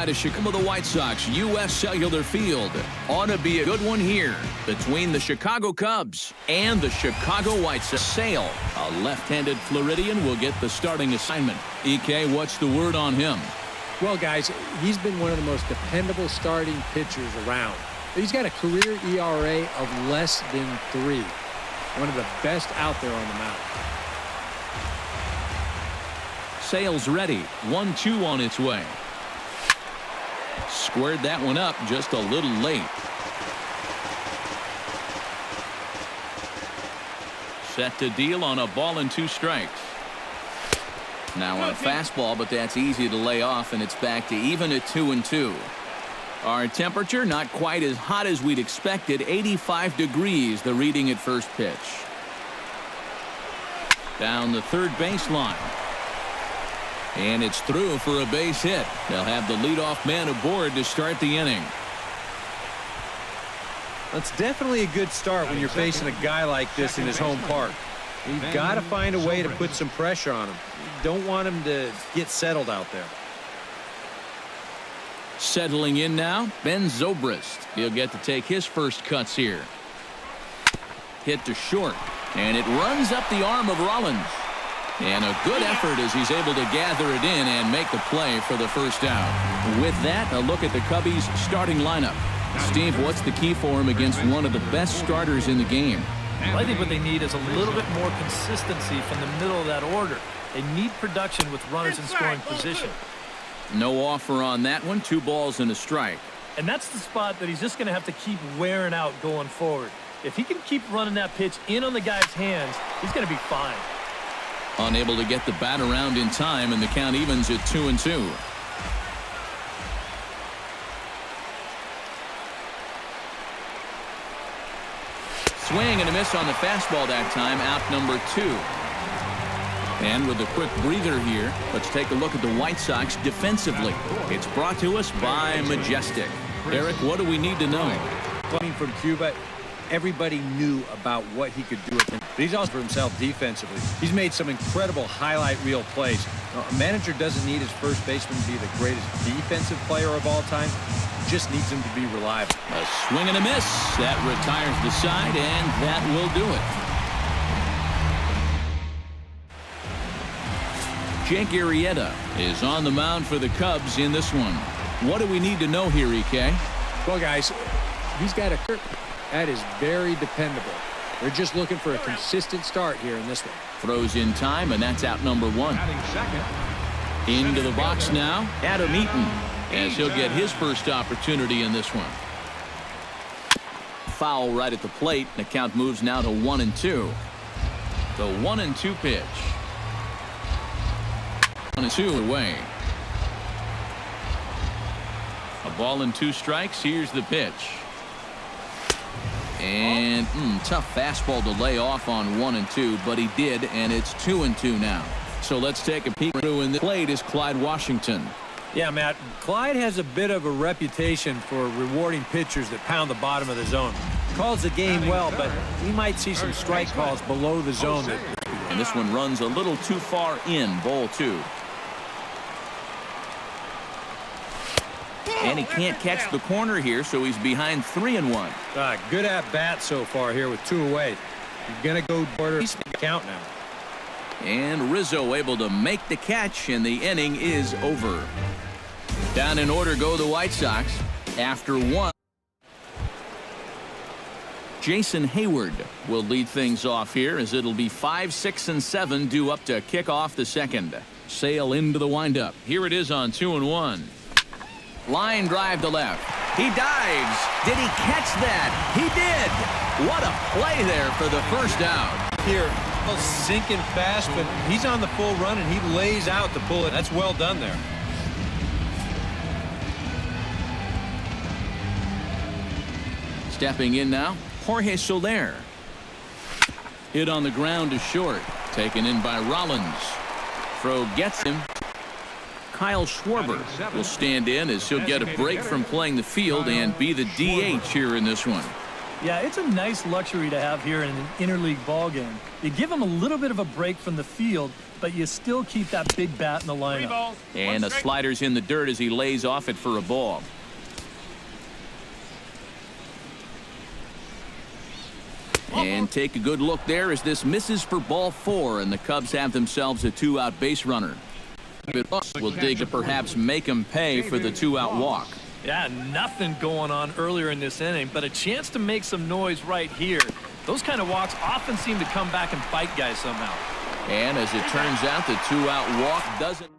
To Chicago, the White Sox, U.S. Cellular Field. Ought to be a good one here between the Chicago Cubs and the Chicago White Sox. Sale, a left-handed Floridian, will get the starting assignment. EK, what's the word on him? Well, guys, he's been one of the most dependable starting pitchers around. He's got a career ERA of less than 3. One of the best out there on the mound. Sale's ready. 1-2 on its way. Squared that one up just a little late. Set to deal on a ball and 2 strikes. Now on a fastball, but that's easy to lay off, and it's back to even at 2-2. Our temperature not quite as hot as we'd expected. 85 degrees, the reading at first pitch. Down the third baseline. And it's through for a base hit. They'll have the leadoff man aboard to start the inning. That's definitely a good start when you're facing a guy like this in his home park. You've got to find a way to put some pressure on him. You don't want him to get settled out there. Settling in now, Ben Zobrist. He'll get to take his first cuts here. Hit to short, and it runs up the arm of Rollins. And a good effort as he's able to gather it in and make the play for the first out. With that, a look at the Cubbies' starting lineup. Steve, what's the key for him against one of the best starters in the game? Well, I think what they need is a little bit more consistency from the middle of that order. They need production with runners in scoring position. No offer on that one. 2 balls and a strike. And that's the spot that he's just going to have to keep wearing out going forward. If he can keep running that pitch in on the guy's hands, he's going to be fine. Unable to get the bat around in time, and the count evens at 2-2. Swing and a miss on the fastball that time. Out number 2. And with a quick breather here, let's take a look at the White Sox defensively. It's brought to us by Majestic. Eric, what do we need to know? Coming from Cuba, everybody knew about what he could do with him. But he's also for himself defensively. He's made some incredible highlight reel plays. Now, a manager doesn't need his first baseman to be the greatest defensive player of all time. He just needs him to be reliable. A swing and a miss. That retires the side, and that will do it. Jake Arrieta is on the mound for the Cubs in this one. What do we need to know here, EK? Well, guys, he's got a that is very dependable. They're just looking for a consistent start here in this one. Throws in time, and that's out number 1. Into the box now, Adam Eaton, as he'll get his first opportunity in this one. Foul right at the plate. The count moves now to 1-2. The 1-2 pitch. 1-2 away. A ball and 2 strikes. Here's the pitch. And tough fastball to lay off on 1-2, but he did, and it's 2-2 now. So let's take a peek through, and the plate is Clyde Washington. Yeah, Matt, Clyde has a bit of a reputation for rewarding pitchers that pound the bottom of the zone. Calls the game well, but we might see some strike calls below the zone. And this one runs a little too far in, ball 2. And he can't catch the corner here, so he's behind 3-1. Good at bat so far here with 2 away. You're going to go quarter count now. And Rizzo able to make the catch, and the inning is over. Down in order go the White Sox. After 1, Jason Hayward will lead things off here, as it'll be 5, 6, and 7 due up to kick off the second. Sale into the windup. Here it is on 2-1. Line drive to left. He dives. Did he catch that? He did. What a play there for the first out. Here, sinking fast, but he's on the full run, and he lays out to pull it. That's well done there. Stepping in now, Jorge Soler. Hit on the ground to short. Taken in by Rollins. Throw gets him. Kyle Schwarber will stand in, as he'll get a break from playing the field and be the DH here in this one. Yeah, it's a nice luxury to have here in an interleague ball game. You give him a little bit of a break from the field, but you still keep that big bat in the lineup. And the slider's in the dirt as he lays off it for a ball. And take a good look there as this misses for ball 4, and the Cubs have themselves a 2-out base runner. Will dig to perhaps make him pay for the 2-out walk. Yeah, nothing going on earlier in this inning, but a chance to make some noise right here. Those kind of walks often seem to come back and bite guys somehow. And as it turns out, the 2-out walk doesn't.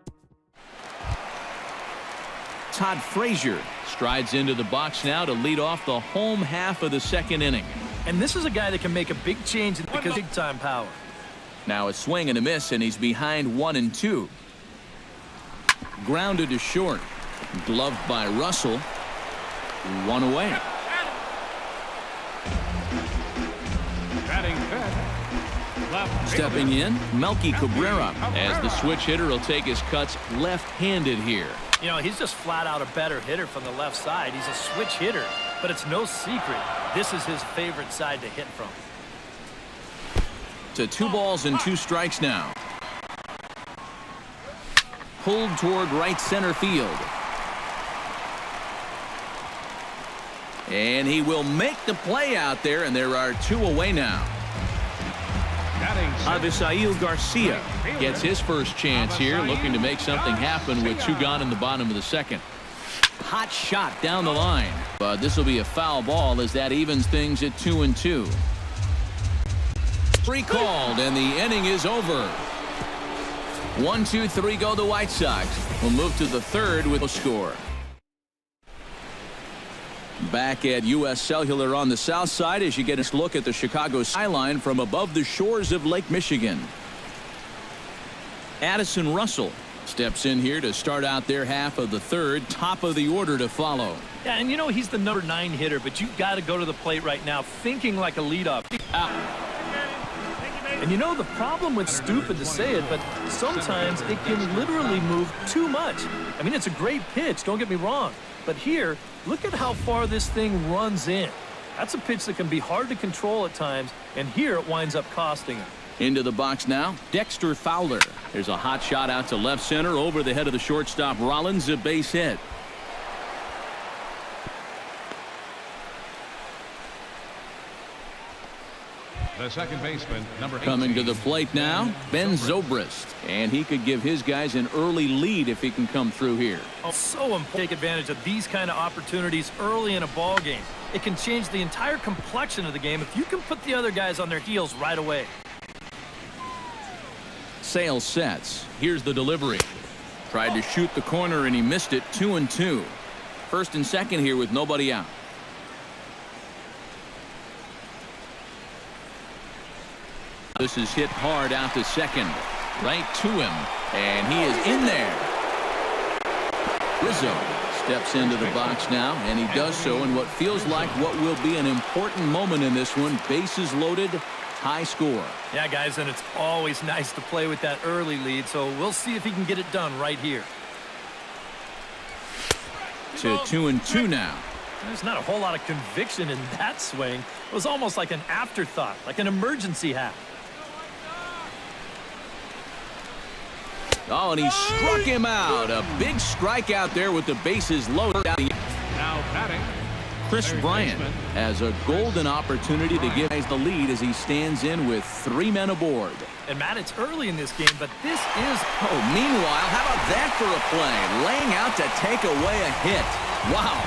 Todd Frazier strides into the box now to lead off the home half of the second inning. And this is a guy that can make a big change because of big-time power. Now a swing and a miss, and he's behind 1-2. Grounded to short. Gloved by Russell. 1 away. Stepping in, Melky Cabrera, as the switch hitter will take his cuts left-handed here. You know, he's just flat out a better hitter from the left side. He's a switch hitter, but it's no secret this is his favorite side to hit from. To 2 balls and 2 strikes now. Pulled toward right center field. And he will make the play out there, and there are 2 away now. Avisail Garcia gets his first chance here, looking to make something happen with 2 gone in the bottom of the second. Hot shot down the line, but this will be a foul ball as that evens things at 2-2. 3 called, and the inning is over. 1, 2, 3 go the White Sox. We'll move to the 3rd with a score. Back at U.S. Cellular on the south side as you get a look at the Chicago skyline from above the shores of Lake Michigan. Addison Russell steps in here to start out their half of the 3rd, top of the order to follow. Yeah, and you know he's the number 9 hitter, but you've got to go to the plate right now thinking like a leadoff. And you know the problem with, stupid to say it, but sometimes it can literally move too much. I mean, it's a great pitch, don't get me wrong. But here, look at how far this thing runs in. That's a pitch that can be hard to control at times, and here it winds up costing him. Into the box now, Dexter Fowler. There's a hot shot out to left center over the head of the shortstop Rollins, a base hit. The second baseman, number 18. Coming to the plate now, Ben Zobrist. And he could give his guys an early lead if he can come through here. Oh, so important to take advantage of these kind of opportunities early in a ball game. It can change the entire complexion of the game if you can put the other guys on their heels right away. Sale sets. Here's the delivery. Tried to shoot the corner and he missed it. 2-2. 1st and 2nd here with nobody out. This is hit hard out to second. Right to him. And he is in there. Rizzo steps into the box now, and he does so in what feels like what will be an important moment in this one. Bases loaded, high score. Yeah, guys, and it's always nice to play with that early lead, so we'll see if he can get it done right here. To 2-2 now. There's not a whole lot of conviction in that swing. It was almost like an afterthought, like an emergency hat. Oh, and he struck him out. A big strikeout there with the bases loaded. Now batting, Chris Bryant has a golden opportunity to give the lead as he stands in with 3 men aboard. And, Matt, it's early in this game, but this is... Oh, meanwhile, how about that for a play? Laying out to take away a hit. Wow.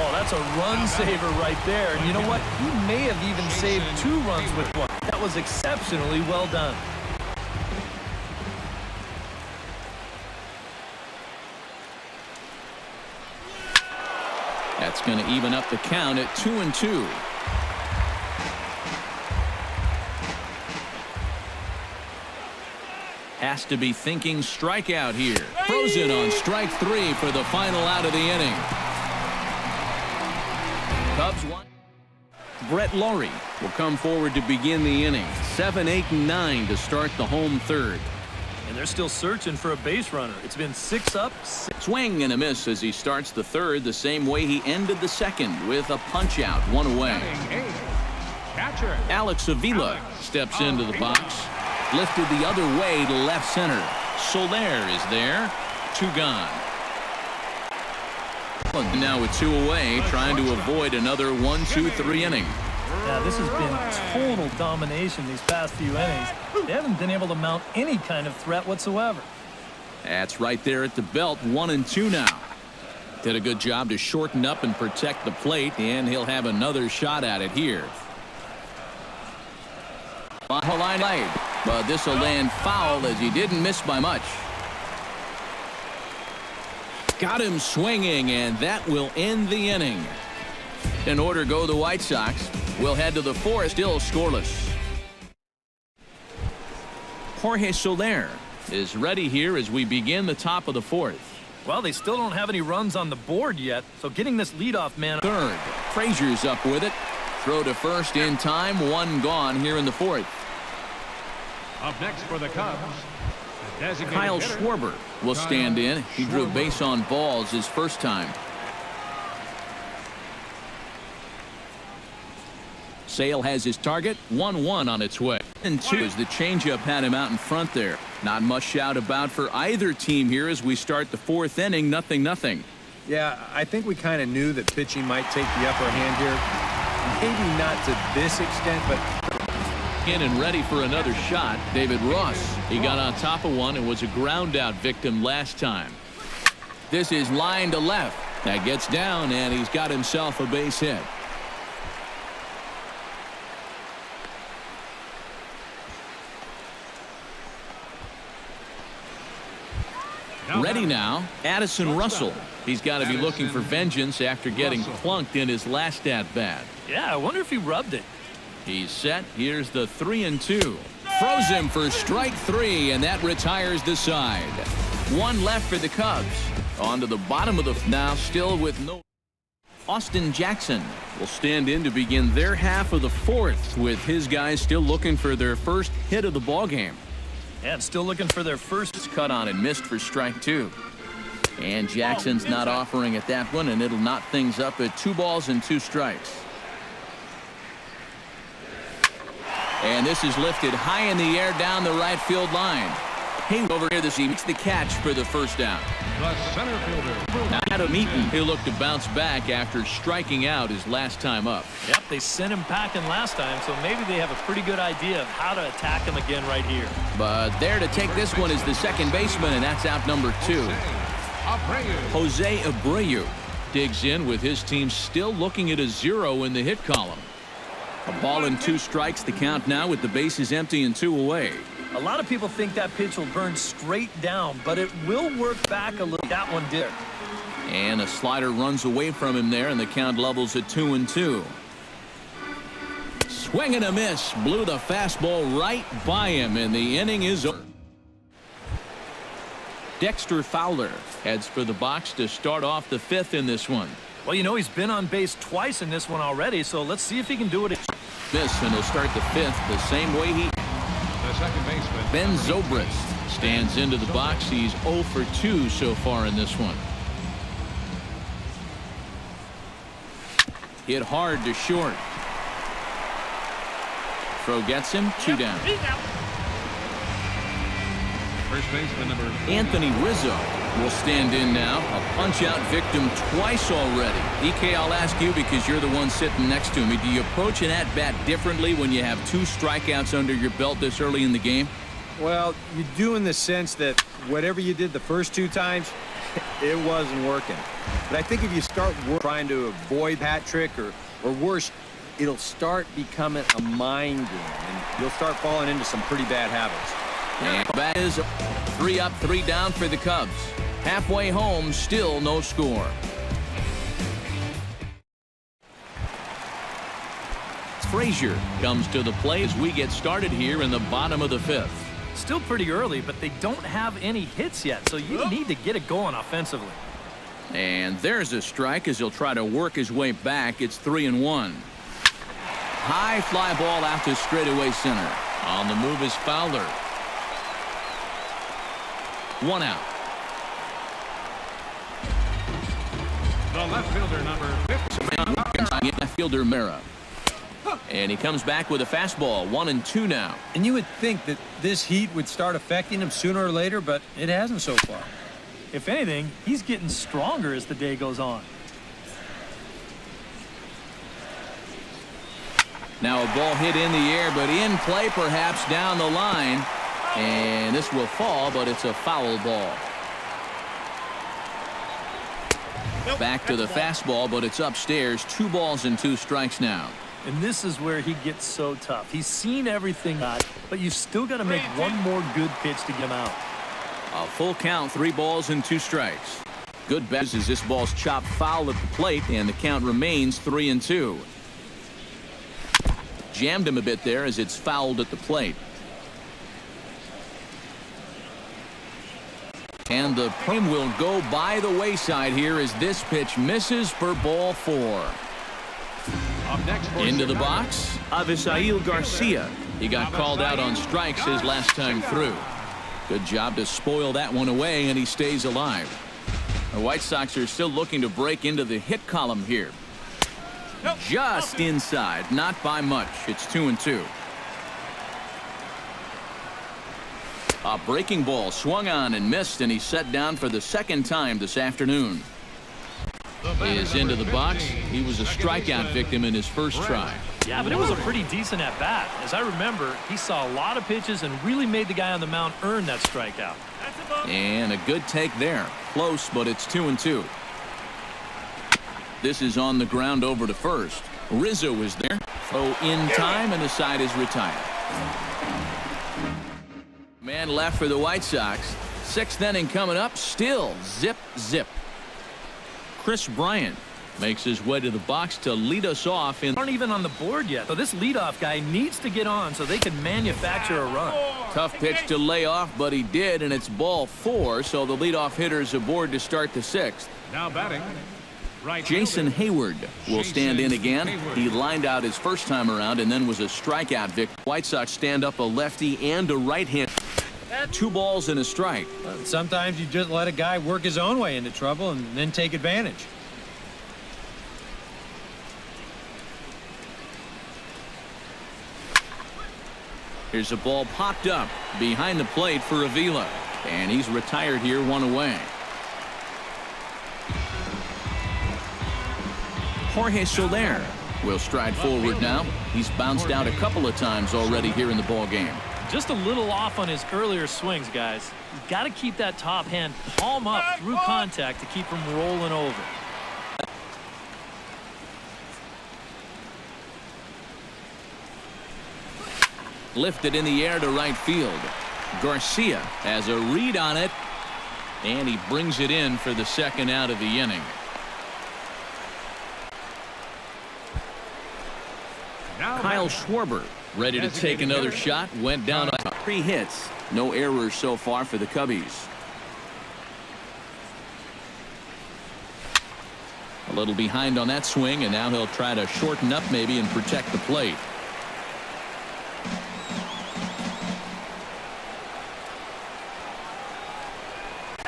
Oh, that's a run saver right there. And you know what? He may have even saved 2 runs with one. That was exceptionally well done. That's going to even up the count at 2-2. Has to be thinking strikeout here. Frozen on strike 3 for the final out of the inning. Cubs 1. Brett Laurie will come forward to begin the inning. 7, 8, and 9 to start the home 3rd. And they're still searching for a base runner. It's been 6 up. Swing and a miss as he starts the third the same way he ended the second with a punch out, 1 away. Batting 8th, catcher. Alex Avila steps into the box. Lifted the other way to left center. Soler is there. 2 gone. Now with 2 away, trying to avoid another 1-2-3 inning. Yeah, this has been total domination these past few innings. They haven't been able to mount any kind of threat whatsoever. That's right there at the belt, 1-2 now. Did a good job to shorten up and protect the plate, and he'll have another shot at it here. Line right, but this will land foul as he didn't miss by much. Got him swinging, and that will end the inning. In order go the White Sox. We'll head to the 4th, still scoreless. Jorge Soler is ready here as we begin the top of the 4th. Well, they still don't have any runs on the board yet, so getting this leadoff man. 3rd, Frazier's up with it. Throw to first in time, 1 gone here in the 4th. Up next for the Cubs, the designated Kyle hitter, Schwarber will stand in. He drew a base on balls his first time. Sale has his target, 1-1 on its way. And 2 as the changeup had him out in front there. Not much shout about for either team here as we start the 4th inning, 0-0. Yeah, I think we kind of knew that pitching might take the upper hand here. Maybe not to this extent, but In and ready for another shot, David Ross. He got on top of one and was a ground out victim last time. This is line to left. That gets down, and he's got himself a base hit. Ready now, Addison Russell. He's got to be looking for vengeance after getting plunked in his last at-bat. Yeah, I wonder if he rubbed it. He's set. Here's the 3-2. Froze him for strike 3, and that retires the side. 1 left for the Cubs. On to the bottom of the now, still with no. Austin Jackson will stand in to begin their half of the 4th, with his guys still looking for their first hit of the ballgame. Yeah, and still looking for their first. Cut on and missed for strike 2. And Jackson's not offering at that one, and it'll knot things up at 2 balls and 2 strikes. And this is lifted high in the air down the right field line. Hey, over here this he makes the catch for the first down. the center fielder. Now Adam Eaton, he'll look to bounce back after striking out his last time up. Yep, they sent him packing last time, so maybe they have a pretty good idea of how to attack him again right here. But there to take this one is the second baseman, and that's out number 2. Jose Abreu digs in with his team still looking at a 0 in the hit column. A ball and 2 strikes, the count now with the bases empty and 2 away. A lot of people think that pitch will burn straight down, but it will work back a little. That one did. And a slider runs away from him there, and the count levels at 2-2. Swing and a miss. Blew the fastball right by him, and the inning is over. Dexter Fowler heads for the box to start off the 5th in this one. Well, you know, he's been on base twice in this one already, so let's see if he can do it. Miss, and he'll start the 5th the same way he. The second baseman. Ben Zobrist stands into the box. He's 0 for 2 so far in this one. Hit hard to short. Throw gets him, 2 down. First baseman number. Anthony Rizzo will stand in now. A punch-out victim twice already. EK, I'll ask you because you're the one sitting next to me. Do you approach an at-bat differently when you have 2 strikeouts under your belt this early in the game? Well, you do in the sense that whatever you did the first 2 times, it wasn't working. But I think if you start trying to avoid that trick or worse, it'll start becoming a mind game, and you'll start falling into some pretty bad habits. And that is 3 up, 3 down for the Cubs. Halfway home, still no score. Frazier comes to the plate as we get started here in the bottom of the 5th. Still pretty early, but they don't have any hits yet, so you need to get it going offensively. And there's a strike as he'll try to work his way back. It's 3-1. High fly ball out to straightaway center. On the move is Fowler. 1 out. The left fielder, number 50. Left fielder Mera. And he comes back with a fastball. 1-2 now. And you would think that this heat would start affecting him sooner or later, but it hasn't so far. If anything, he's getting stronger as the day goes on. Now a ball hit in the air, but in play perhaps down the line. And this will fall, but it's a foul ball. Back to the fastball, but it's upstairs. 2 balls and 2 strikes now. And this is where he gets so tough. He's seen everything, but you still got to make one more good pitch to get him out. A full count, 3 balls and 2 strikes. Good bet as this ball's chopped foul at the plate, and the count remains 3-2. Jammed him a bit there as it's fouled at the plate. And the plane will go by the wayside here as this pitch misses for ball 4. Up next for Into the Chicago. box, Avisail Garcia. He got called out on strikes his last time through. Good job to spoil that one away, and he stays alive. The White Sox are still looking to break into the hit column here. Just inside, not by much. It's 2-2. A breaking ball swung on and missed, and he's set down for the second time this afternoon. He is into the box. He was a strikeout victim in his first try. Yeah, but it was a pretty decent at-bat. As I remember, he saw a lot of pitches and really made the guy on the mound earn that strikeout. And a good take there. Close, but it's 2-2. This is on the ground over to first. Rizzo is there. Throw in time, and the side is retired. Man left for the White Sox. 6th inning coming up. Still zip, zip. Chris Bryant makes his way to the box to lead us off. Aren't even on the board yet. So this leadoff guy needs to get on so they can manufacture a run. Tough pitch to lay off, but he did, and it's ball 4, so the leadoff hitter's aboard to start the 6th. Now batting. Right Jason fielder. Hayward will stand in again. He lined out his first time around and then was a strikeout victim. White Sox stand up a lefty and a right-hand. 2 balls and a strike. Sometimes you just let a guy work his own way into trouble and then take advantage. Here's a ball popped up behind the plate for Avila. And he's retired here, 1 away. Jorge Soler will stride forward now. He's bounced out a couple of times already here in the ball game. Just a little off on his earlier swings, guys. You've got to keep that top hand palm up through contact to keep him rolling over. Lifted in the air to right field. Garcia has a read on it, and he brings it in for the 2nd out of the inning. Now Kyle batting. Schwarber ready to take another shot. Went down on 3 hits. No errors so far for the Cubbies. A little behind on that swing, and now he'll try to shorten up maybe and protect the plate.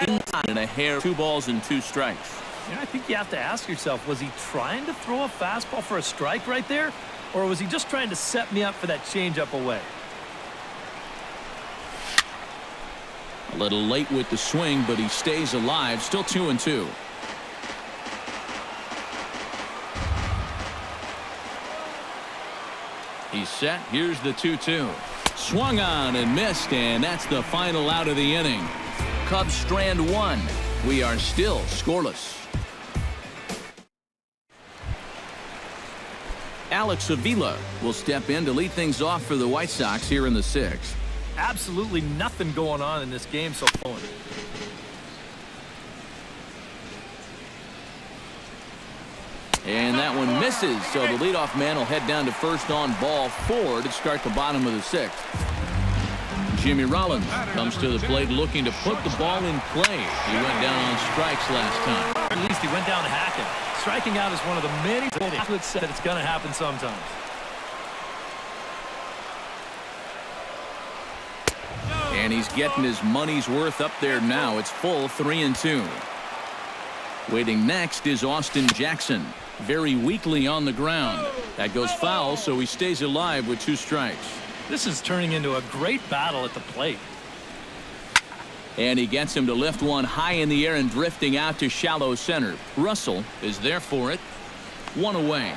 Inside and a hair. 2 balls and 2 strikes. Yeah, I think you have to ask yourself, was he trying to throw a fastball for a strike right there? Or was he just trying to set me up for that changeup away? A little late with the swing, but he stays alive. Still 2-2. He's set. Here's the 2-2. Swung on and missed, and that's the final out of the inning. Cubs strand 1. We are still scoreless. Alex Avila will step in to lead things off for the White Sox here in the 6th. Absolutely nothing going on in this game so far. And that one misses, so the leadoff man will head down to first on ball 4 to start the bottom of the 6th. Jimmy Rollins comes to the plate looking to put the ball in play. He went down on strikes last time. At least he went down hacking. Striking out is one of the many athletes that it's going to happen sometimes. And he's getting his money's worth up there now. It's full 3-2. Waiting next is Austin Jackson. Very weakly on the ground. That goes foul, so he stays alive with 2 strikes. This is turning into a great battle at the plate. And he gets him to lift one high in the air and drifting out to shallow center. Russell is there for it. 1 away.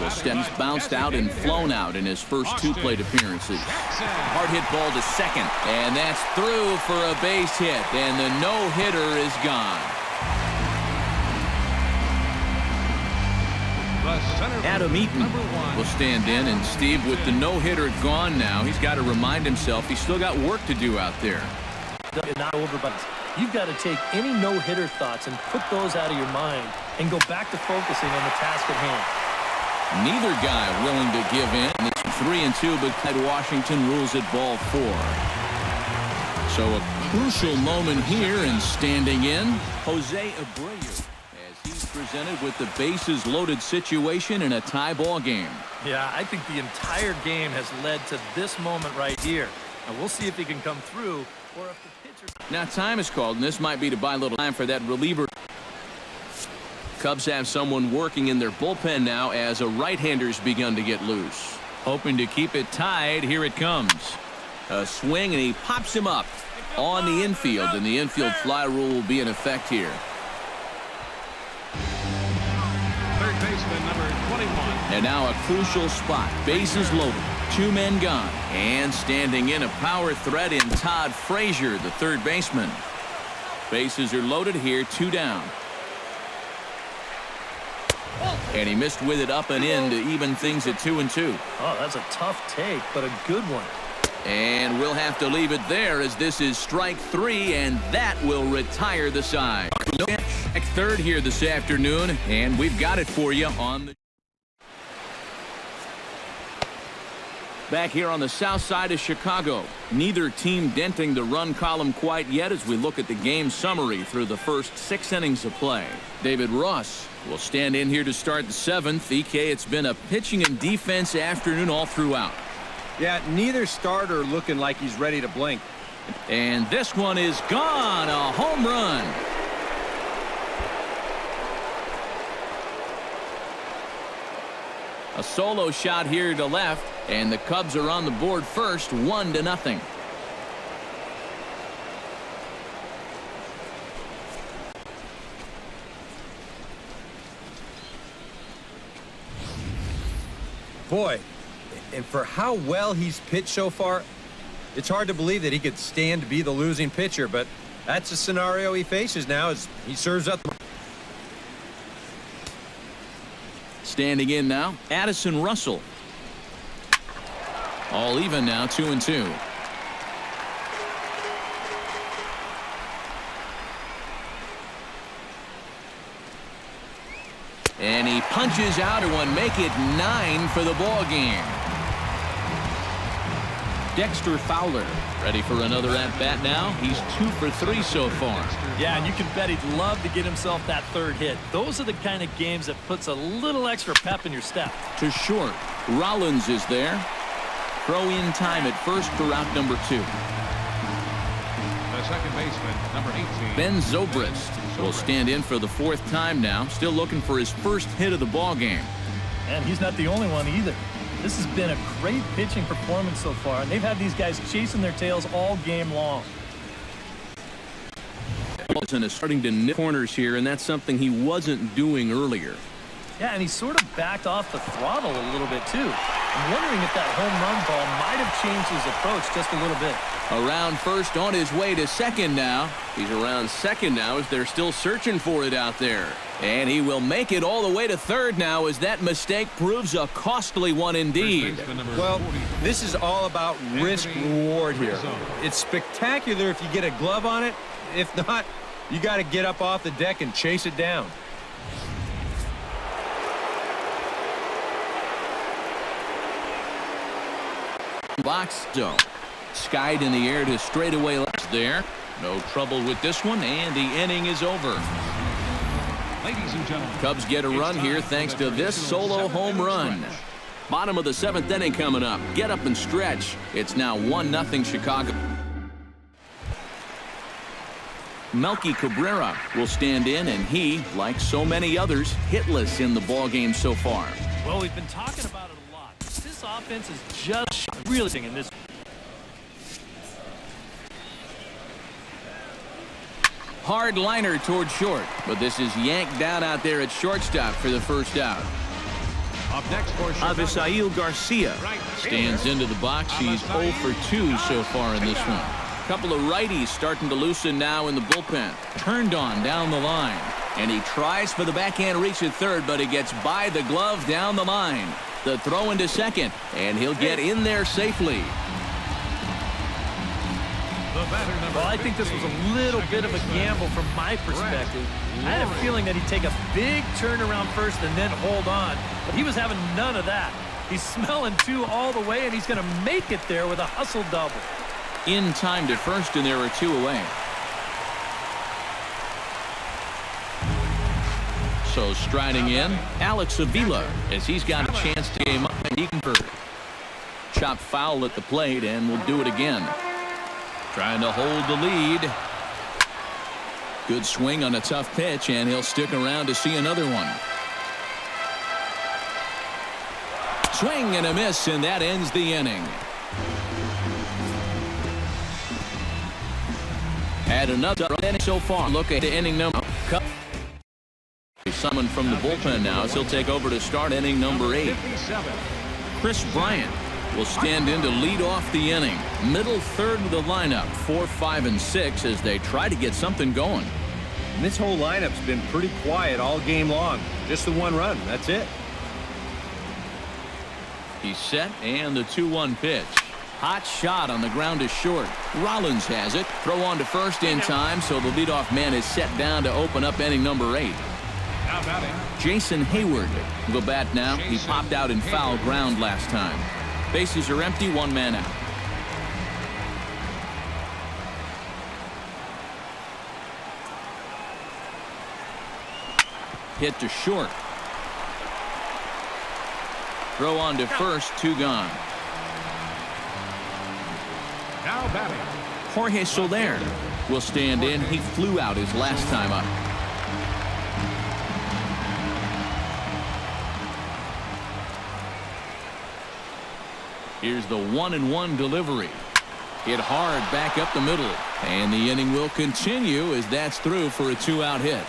He's bounced out and flown out in his first 2 plate appearances. Hard hit ball to second, and that's through for a base hit, and the no-hitter is gone. Adam Eaton will stand in, and Steve, with the no-hitter gone now, he's got to remind himself he's still got work to do out there. Not over, but you've got to take any no-hitter thoughts and put those out of your mind and go back to focusing on the task at hand. Neither guy willing to give in. It's 3-2, but Washington rules it ball 4. So a crucial moment here, and standing in, Jose Abreu, as he's presented with the bases loaded situation in a tie ball game. Yeah, I think the entire game has led to this moment right here. And we'll see if he can come through, or if the pitcher... Now time is called, and this might be to buy a little time for that reliever. Cubs have someone working in their bullpen now as a right-hander's begun to get loose. Hoping to keep it tied. Here it comes. A swing, and he pops him up on the infield, and the infield fly rule will be in effect here. Third baseman, number 21. And now a crucial spot. Bases loaded. 2 men gone. And standing in, a power threat in Todd Frazier, the third baseman. Bases are loaded here, 2 down. And he missed with it up and in to even things at 2-2. Oh, that's a tough take, but a good one. And we'll have to leave it there, as this is strike 3, and that will retire the side. Third here this afternoon, and we've got it for you on the... Back here on the south side of Chicago. Neither team denting the run column quite yet as we look at the game summary through the first 6 innings of play. David Ross will stand in here to start the 7th. EK, it's been a pitching and defense afternoon all throughout. Yeah, neither starter looking like he's ready to blink. And this one is gone. A home run. A solo shot here to left, and the Cubs are on the board first, 1-0. Boy, and for how well he's pitched so far, it's hard to believe that he could stand to be the losing pitcher, but that's the scenario he faces now as he serves up. Standing in now, Addison Russell. All even now, 2-2. And he punches out at one, make it 9 for the ball game. Dexter Fowler ready for another at-bat now. He's 2 for 3 so far. Yeah, and you can bet he'd love to get himself that 3rd hit. Those are the kind of games that puts a little extra pep in your step. To short, Rollins is there. Throw in time at first for out number 2. The second baseman, number 18. Ben Zobrist will stand in for the 4th time now, still looking for his first hit of the ball game. And he's not the only one either. This has been a great pitching performance so far, and they've had these guys chasing their tails all game long. Wilson is starting to nip corners here, and that's something he wasn't doing earlier. Yeah, and he sort of backed off the throttle a little bit, too. I'm wondering if that home run ball might have changed his approach just a little bit. Around first, on his way to second now. He's around second now as they're still searching for it out there. And he will make it all the way to third now as that mistake proves a costly one indeed. Well, this is all about risk-reward here. It's spectacular if you get a glove on it. If not, you got to get up off the deck and chase it down. Box zone. Skied in the air to straightaway left there. No trouble with this one, and the inning is over. Ladies and gentlemen, Cubs get a run here thanks to this solo home run. Bottom of the 7th inning coming up. Get up and stretch. It's now 1-0 Chicago. Melky Cabrera will stand in, and he, like so many others, hitless in the ballgame so far. Well, we've been talking about it a lot. This offense is just really in this. Hard liner toward short, but this is yanked down out there at shortstop for the first out. Up next for Chicago. Avisail Garcia stands into the box. He's 0 for 2 so far in this one. Couple of righties starting to loosen now in the bullpen. Turned on down the line. And he tries for the backhand reach at third, but he gets by the glove down the line. The throw into second, and he'll get in there safely. Well, I think this was a little bit of a gamble from my perspective. I had a feeling that he'd take a big turnaround first and then hold on, but he was having none of that. He's smelling 2 all the way, and he's going to make it there with a hustle double. In time to first, and there are 2 away. So striding in, Alex Avila, as he's got a chance to game up and he convert. Chop foul at the plate, and will do it again. Trying to hold the lead. Good swing on a tough pitch, and he'll stick around to see another one. Swing and a miss, and that ends the inning. Had another inning so far. Look at inning number. Summoned from the bullpen now, as he'll take over to start inning number 8. Chris Bryant will stand in to lead off the inning. Middle third of the lineup, 4, 5, and 6, as they try to get something going. And this whole lineup's been pretty quiet all game long. Just the 1 run. That's it. He's set, and the 2-1 pitch. Hot shot on the ground is short. Rollins has it. Throw on to first in time, so the leadoff man is set down to open up inning number 8. Now batting. Jason Hayward will bat now. He popped out in foul ground last time. Bases are empty, 1 man out. Hit to short. Throw on to first, 2 gone. Now batting. Jorge Soler will stand in. He flew out his last time up. Here's the 1-1 delivery. Hit hard back up the middle. And the inning will continue as that's through for a 2-out hit.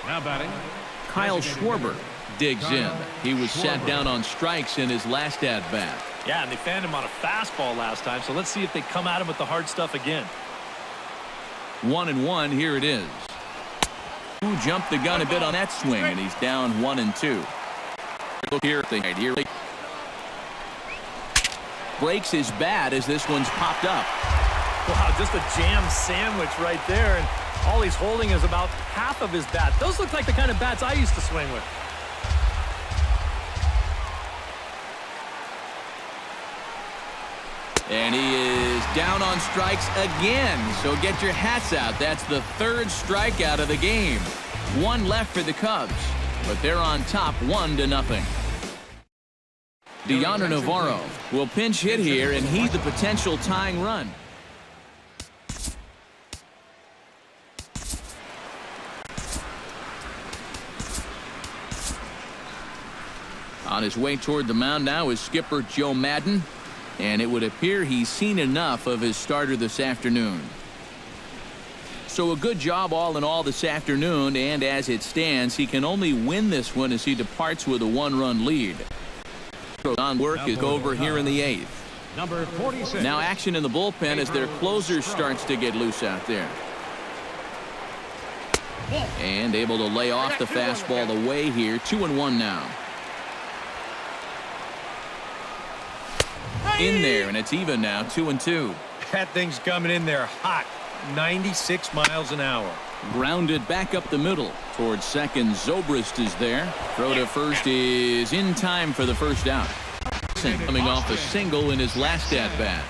Now batting. Kyle Schwarber digs in. He was sat down on strikes in his last at-bat. Yeah, and they fanned him on a fastball last time, so let's see if they come at him with the hard stuff again. 1-1, here it is. Who jumped the gun a bit on that swing, and he's down 1-2. Look here, here. Breaks his bat as this one's popped up. Wow, just a jam sandwich right there, and all he's holding is about half of his bat. Those look like the kind of bats I used to swing with. And he is down on strikes again. So get your hats out. That's the 3rd strikeout of the game. 1 left for the Cubs, but they're on top 1-0. Deanna Navarro will pinch hit here, and he's the potential tying run. On his way toward the mound now is skipper Joe Madden. And it would appear he's seen enough of his starter this afternoon. So a good job all in all this afternoon, and as it stands, he can only win this one as he departs with a 1-run lead. On work is over here in the 8th. Number 46. Now action in the bullpen as their closer starts to get loose out there. And able to lay off the fastball away here. 2-1 now. In there, and it's even now, 2-2. That thing's coming in there hot. 96 miles an hour. Grounded back up the middle. Towards second, Zobrist is there. Throw to first is in time for the first out. Coming off a single in his last at-bat.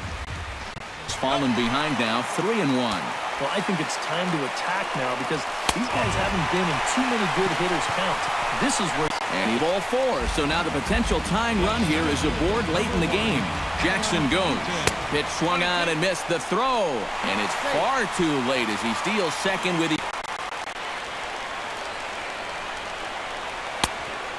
He's fallen behind now, 3-1. Well, I think it's time to attack now because these guys haven't been in too many good hitters' count. This is where... And he ball 4, so now the potential tying run here is aboard late in the game. Jackson goes. Pitch swung on and missed the throw. And it's far too late as he steals second with...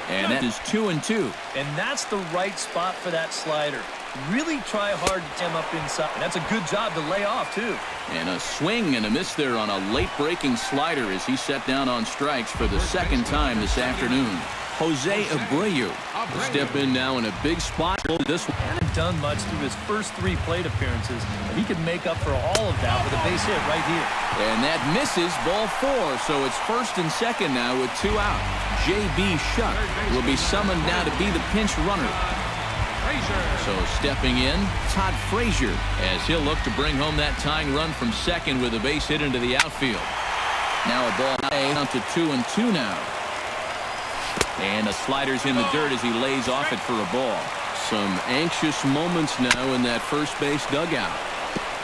And that is 2-2. And that's the right spot for that slider. Really try hard to him up inside. And that's a good job to lay off, too. And a swing and a miss there on a late-breaking slider as he set down on strikes for the second time this afternoon. Jose Abreu will step in now in a big spot. This one hasn't done much through his first 3 plate appearances. He could make up for all of that with a base hit right here. And that misses, ball 4. So it's first and second now with 2 out. J.B. Shuck will be summoned now to be the pinch runner. So stepping in, Todd Frazier, as he'll look to bring home that tying run from second with a base hit into the outfield. Now a ball down to 2-2 now. And the slider's in the dirt as he lays off it for a ball. Some anxious moments now in that first base dugout.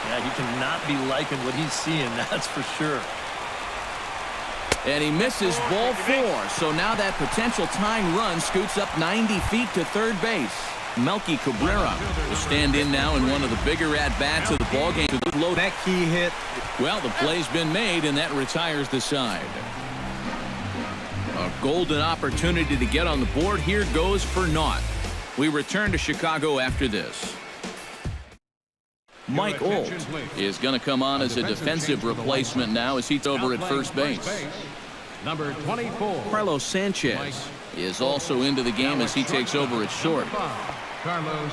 Yeah, he cannot be liking what he's seeing, that's for sure. And he misses, ball 4. So now that potential tying run scoots up 90 feet to third base. Melky Cabrera will stand in now in one of the bigger at-bats of the ballgame. That key hit. Well, the play's been made, and that retires the side. A golden opportunity to get on the board here goes for naught. We return to Chicago after this. Mike Olt is going to come on as a defensive replacement now as he's over at first base. Number 24. Carlos Sanchez is also into the game as he takes over at short. Carlos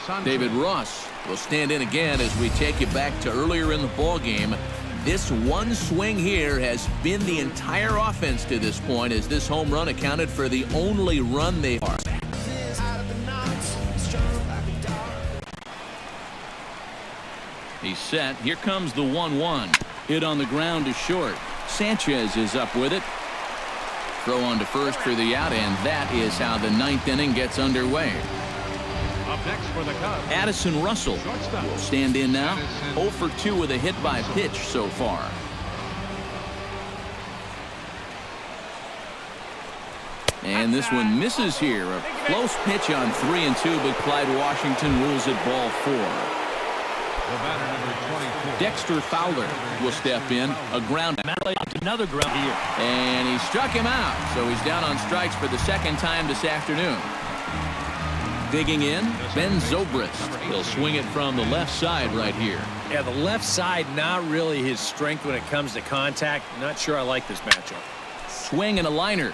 Sanchez. David Ross will stand in again as we take you back to earlier in the ball game. This one swing here has been the entire offense to this point, as this home run accounted for the only run they are. He's set. Here comes the 1-1. Hit on the ground to short. Sanchez is up with it. Throw on to first for the out, and that is how the 9th inning gets underway. Up next for the Cubs, Addison Russell will stand in now. 0 for 2 with a hit by pitch so far. And this one misses here. A close pitch on 3-2, but Clyde Washington rules it ball 4. the batter number 24. Dexter Fowler will step in. A ground. Another ground here. And he struck him out. So he's down on strikes for the second time this afternoon. Digging in, Ben Zobrist. He'll swing it from the left side right here. Yeah, the left side not really his strength when it comes to contact. Not sure I like this matchup. Swing and a liner,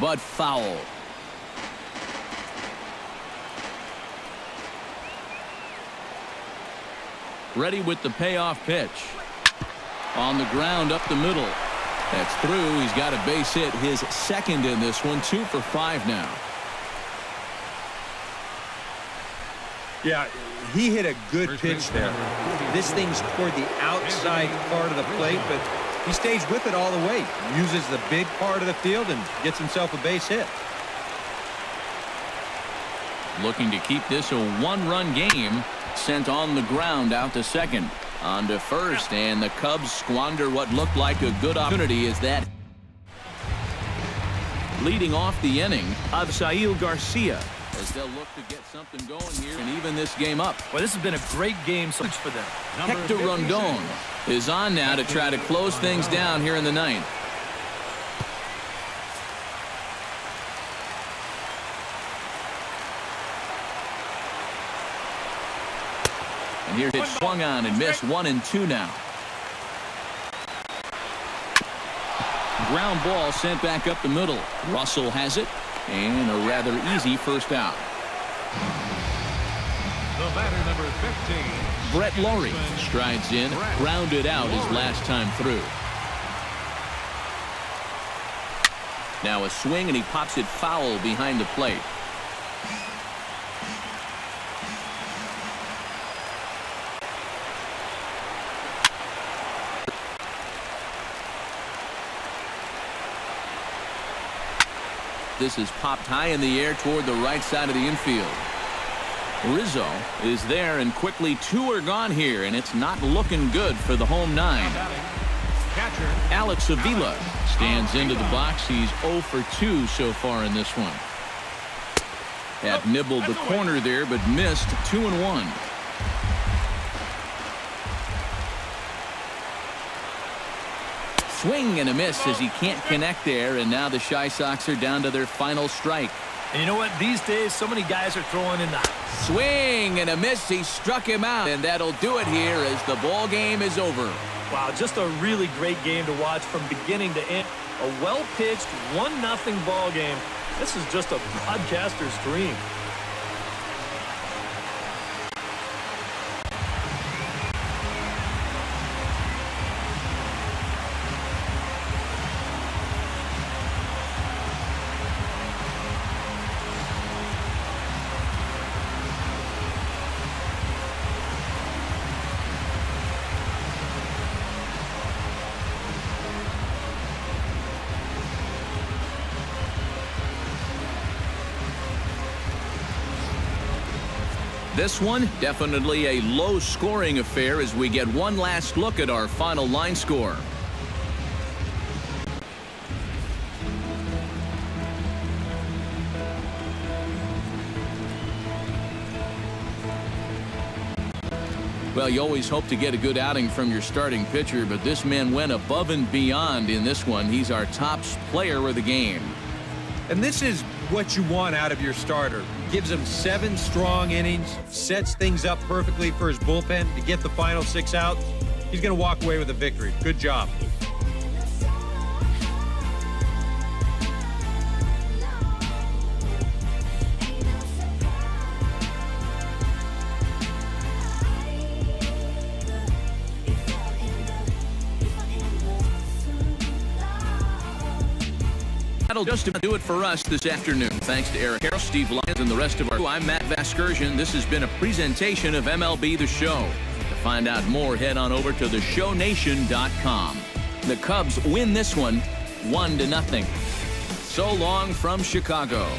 but foul. Ready with the payoff pitch. On the ground up the middle. That's through. He's got a base hit, his second in this one. 2 for 5 now. Yeah, he hit a good pitch there. This thing's toward the outside part of the plate, but he stays with it all the way. Uses the big part of the field and gets himself a base hit. Looking to keep this a one-run game. Sent on the ground out to second. On to first, and the Cubs squander what looked like a good opportunity as that. Leading off the inning, Absail Garcia, as they'll look to get something going here and even this game up. Well, this has been a great game so much for them. Hector Rondon is on now to try to close things down here in the ninth. And here it's swung on and missed. 1-2 now. Ground ball sent back up the middle. Russell has it, and a rather easy first out. The batter number 15. Brett Laurie strides in, grounded out his last time through. Now a swing, and he pops it foul behind the plate. This is popped high in the air toward the right side of the infield. Rizzo is there, and quickly 2 are gone here, and it's not looking good for the home 9. catcher. Alex Avila stands into the box. He's 0 for 2 so far in this one. Had nibbled the corner there, but missed 2-1. Swing and a miss as he can't connect there, and now the Chi Sox are down to their final strike. And you know what? These days, so many guys are throwing in the Swing and a miss. He struck him out, and that'll do it here as the ball game is over. Wow, just a really great game to watch from beginning to end. A well-pitched 1-0 ball game. This is just a broadcaster's dream. This one, definitely a low-scoring affair as we get one last look at our final line score. Well, you always hope to get a good outing from your starting pitcher, but this man went above and beyond in this one. He's our top player of the game. And this is what you want out of your starter. Gives him 7 strong innings, sets things up perfectly for his bullpen to get the final 6 outs. He's going to walk away with a victory. Good job. That'll just about do it for us this afternoon. Thanks to Eric Harrell, Steve Lyons, and the rest of our crew. I'm Matt Vasgersian. This has been a presentation of MLB The Show. To find out more, head on over to theshownation.com. The Cubs win this one 1-0. So long from Chicago.